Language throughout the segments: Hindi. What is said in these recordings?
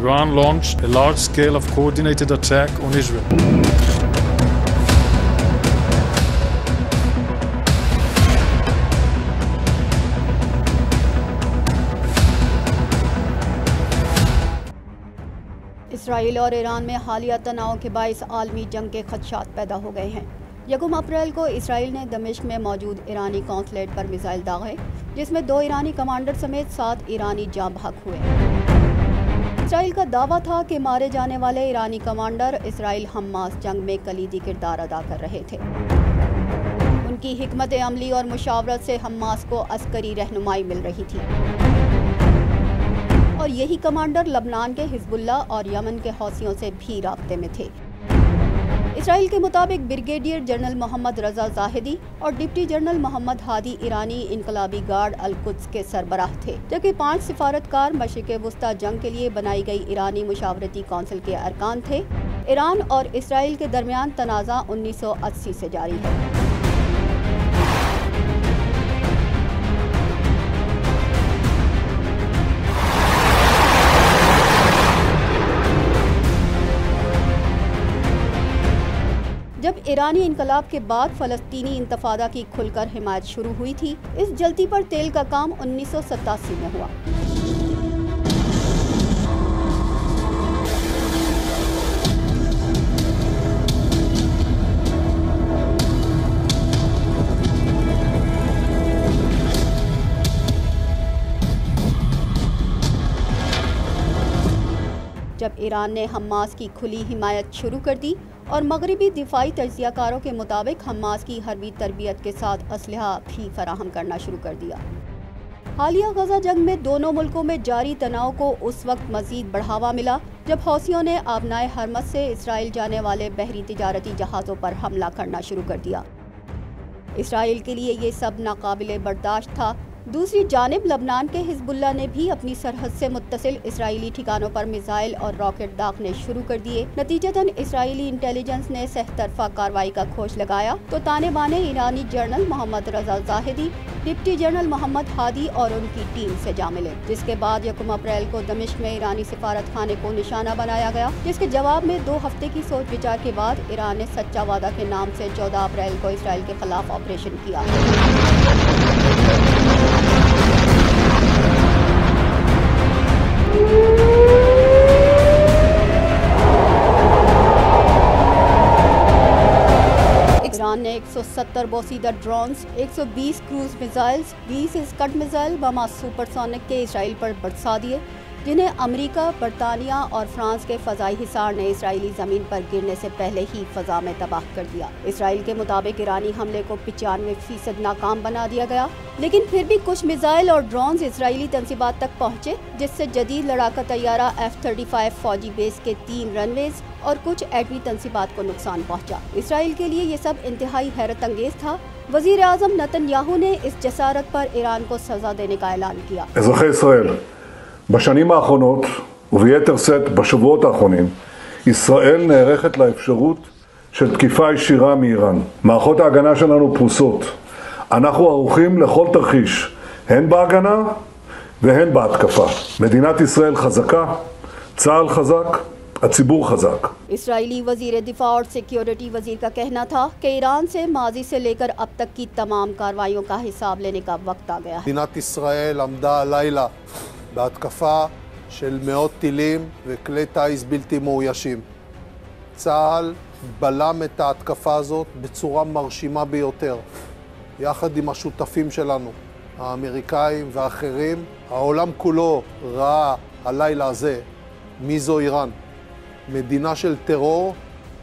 Iran launched a large scale of coordinated attack on Israel. Israel और ईरान में हालिया तनाव के बायस आलमी जंग के खदशात पैदा हो गए हैं। 1 अप्रैल को इसराइल ने दमिश्क में मौजूद ईरानी कौंसलेट पर मिसाइल दागे, जिसमें 2 ईरानी कमांडर समेत 7 ईरानी जाँ बहक हुए। इसराइल का दावा था कि मारे जाने वाले ईरानी कमांडर इसराइल हमास जंग में कलीदी किरदार अदा कर रहे थे। उनकी हिकमत अमली और मुशावरत से हमास को अस्करी रहनुमाई मिल रही थी और यही कमांडर लबनान के हिजबुल्ला और यमन के हौसियों से भी राब्ते में थे। इसराइल के मुताबिक ब्रिगेडियर जनरल मोहम्मद रजा जाहिदी और डिप्टी जनरल मोहम्मद हादी ईरानी इनकलाबी गार्ड अल-कुद्स के सरबराह थे, जबकि 5 सिफारतकार मशरिक़ वस्ता जंग के लिए बनाई गई ईरानी मुशावरती कौंसिल के अरकान थे। ईरान और इसराइल के दरमियान तनाज़ा 1980 से जारी है। जब ईरानी इनकलाब के बाद फ़लस्तीनी इंतफादा की खुलकर हिमायत शुरू हुई थी, इस जलती पर तेल का काम 1987 में हुआ। जब ईरान ने हमास की खुली हिमायत शुरू कर दी और मगरबी दिफाई तजियाकारों के मुताबिक हमास की हरबी तरबियत के साथ असलहा भी फराहम करना शुरू कर दिया। हालिया गजा जंग में दोनों मुल्कों में जारी तनाव को उस वक्त मजीद बढ़ावा मिला जब हौसियों ने आबनाए हरमत से इसराइल जाने वाले बहरी तिजारती जहाज़ों पर हमला करना शुरू कर दिया। इसराइल के लिए ये सब नाकाबिले बर्दाश्त था। दूसरी जानिब लबनान के हिजबुल्ला ने भी अपनी सरहद से मुत्तसिल इसराइली ठिकानों पर मिसाइल और रॉकेट दागने शुरू कर दिए। नतीजतन इसराइली इंटेलिजेंस ने सहतरफा कार्रवाई का खोज लगाया तो ताने बाने ईरानी जनरल मोहम्मद रजा जाहिदी, डिप्टी जनरल मोहम्मद हादी और उनकी टीम से जा मिले, जिसके बाद 1 अप्रैल को दमिश्क में ईरानी सिफारत खाने को निशाना बनाया गया, जिसके जवाब में 2 हफ्ते की सोच विचार के बाद ईरान ने सच्चा वादा के नाम से 14 अप्रैल को इसराइल के खिलाफ ऑपरेशन किया। ईरान ने 170 बोसीदा drones, 120 cruise missiles, 20 Scud missile बमा सुपरसोनिक के इसराइल पर बरसा दिए, जिन्हें अमेरिका, बरतानिया और फ्रांस के फ़ज़ाई हिसार ने इसराइली ज़मीन पर गिरने से पहले ही फ़ज़ा में तबाह कर दिया। इसराइल के मुताबिक ईरानी हमले को 95% नाकाम बना दिया गया, लेकिन फिर भी कुछ मिसाइल और ड्रोन्स इसराइली तंसीबात तक पहुँचे, जिससे जदीद लड़ाका तैयारा F-35 फौजी बेस के 3 रनवेज और कुछ एटमी तंसीबात को नुकसान पहुँचा। इसराइल के लिए ये सब इंतहाई हैरत अंगेज था। वज़ीर आज़म नेतन्याहू ने इस जसारत पर ईरान को सज़ा देने का ऐलान किया। בשנים האחרונות, וביתר שאת בשבועות האחרונים, ישראל נערכת לאפשרות של תקיפה ישירה מאיראן. מערכות ההגנה שלנו פרוסות. אנחנו ערוכים לכל תרחיש, הן בהגנה והן בהתקפה. מדינת ישראל חזקה, צה"ל חזק, הציבור חזק. इसराइली वजीर दिफा और सिक्योरिटी वजीर का कहना था कि ईरान से माजी से लेकर अब तक की तमाम कार्रवाइयों का हिसाब लेने का वक्त आ गया है। מדינת ישראל עמדה הלילה בהתקפה של מאות טילים וכלי טיס בלתי מאוישים. צה"ל בלם את ההתקפה הזאת בצורה מרשימה ביותר. יחד עם השותפים שלנו, האמריקאים ואחרים, העולם כולו ראה הלילה הזה מי זו איראן. מדינה של טרור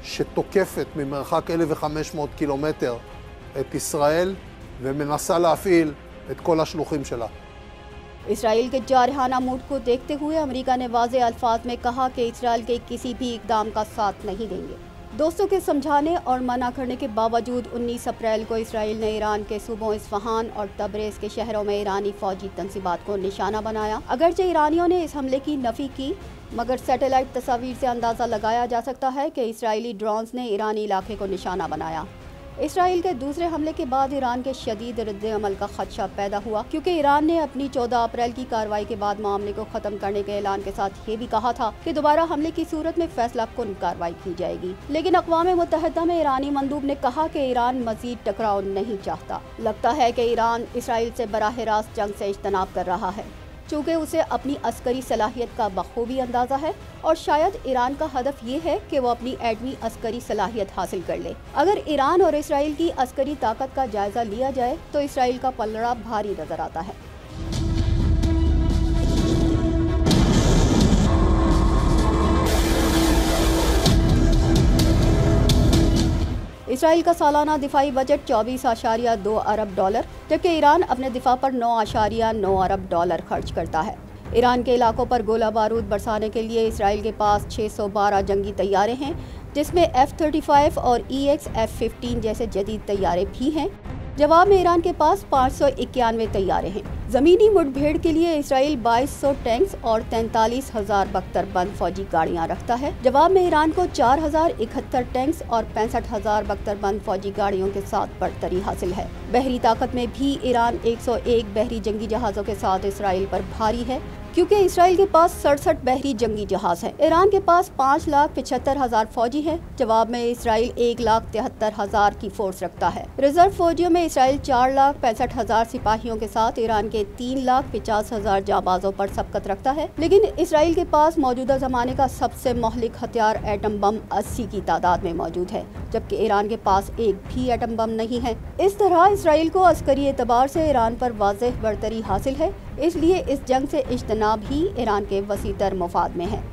שתוקפת ממרחק 1,500 קילומטר את ישראל ומנסה להפעיל את כל השלוחים שלה. इसराइल के जारहाना मूड को देखते हुए अमेरिका ने वाज़े अल्फाज में कहा कि इसराइल के किसी भी इक़दाम का साथ नहीं देंगे। दोस्तों के समझाने और मना करने के बावजूद 19 अप्रैल को इसराइल ने ईरान के सूबों इस्फहान और तबरेज़ के शहरों में ईरानी फौजी तंसीबात को निशाना बनाया। अगरचे ईरानियों ने इस हमले की नफी की, मगर सैटेलाइट तस्वीर से अंदाज़ा लगाया जा सकता है कि इसराइली ड्रोन्स ने ईरानी इलाके को निशाना बनाया। इसराइल के दूसरे हमले के बाद ईरान के शदीद रद्द-ए-अमल का खदशा पैदा हुआ, क्योंकि ईरान ने अपनी 14 अप्रैल की कार्रवाई के बाद मामले को ख़त्म करने के ऐलान के साथ ये भी कहा था कि दोबारा हमले की सूरत में फैसला कुन कार्रवाई की जाएगी। लेकिन अक़वाम मुत्तहिदा में ईरानी मंदूब ने कहा कि ईरान मज़ीद टकराव नहीं चाहता। लगता है कि ईरान इसराइल से बराह रास्त जंग से इज्तनाब कर रहा है, चूँकि उसे अपनी अस्करी सलाहियत का बखूबी अंदाज़ा है और शायद ईरान का हदफ ये है कि वो अपनी एटमी अस्करी सलाहियत हासिल कर ले। अगर ईरान और इसराइल की अस्करी ताकत का जायज़ा लिया जाए तो इसराइल का पलड़ा भारी नज़र आता है। इसराइल का सालाना दिफाई बजट 24.2 अरब डॉलर, जबकि ईरान अपने दिफा पर 9.9 अरब डॉलर खर्च करता है। ईरान के इलाकों पर गोला बारूद बरसाने के लिए इसराइल के पास 612 जंगी तैयारे हैं, जिसमें F-35 और EX F-15 जैसे जदीद तैयारे भी हैं। जवाब में ईरान के पास 591 तैयारे हैं। ज़मीनी मुठभेड़ के लिए इसराइल 2200 टैंक्स और 43,000 बख्तरबंद फौजी गाड़ियां रखता है। जवाब में ईरान को 4071 टैंक्स और 65,000 बख्तरबंद फौजी गाड़ियों के साथ बढ़तरी हासिल है। बहरी ताकत में भी ईरान 101 बहरी जंगी जहाज़ों के साथ इसराइल पर भारी है, क्योंकि इसराइल के पास 67 बहरी जंगी जहाज हैं। ईरान के पास 5,75,000 फौजी हैं। जवाब में इसराइल 1,73,000 की फोर्स रखता है। रिजर्व फौजियों में इसराइल 4,65,000 सिपाहियों के साथ ईरान के 3,50,000 जाबाजों पर सबकत रखता है। लेकिन इसराइल के पास मौजूदा जमाने का सबसे मोहलिक हथियार एटम बम 80 की तादाद में मौजूद है, जबकि ईरान के पास एक भी एटम बम नहीं है। इस तरह इसराइल को अस्करी एतबार से ईरान पर वाज़ेह बढ़तरी हासिल है, इसलिए इस जंग से इज्तनाब ही ईरान के वसीतर मुफाद में है।